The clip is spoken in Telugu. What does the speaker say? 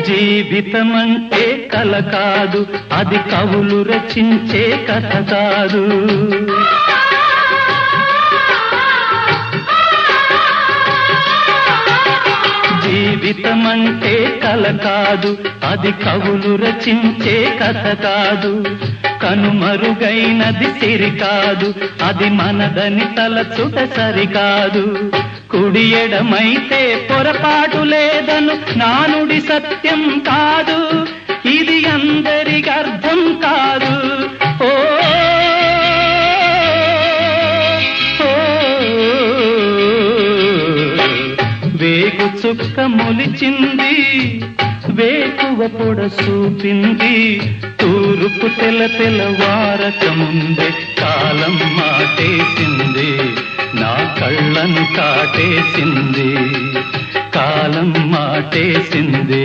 జీవితమంటే కల కాదు, అది కవులు రచించే కథ కాదు. జీవితమంటే కల కాదు, అది కవులు రచించే కథ కాదు. కనుమరుగైనది సిరి కాదు, అది మనదని తలచుట సరికాదు. కుడి ఎడమైతే పొరపాటు లేదను నానుడి సత్యం కాదు, ఇది అందరికి అర్థం కాదు. ఓ వేగు చుక్క మొలిచింది, వేకువ పొడ చూపింది, తూరుపు తెల్లవారక ముందే కాలం మాటేసింది, నా కళ్ళను కాటేసింది, కాలం మాటేసింది.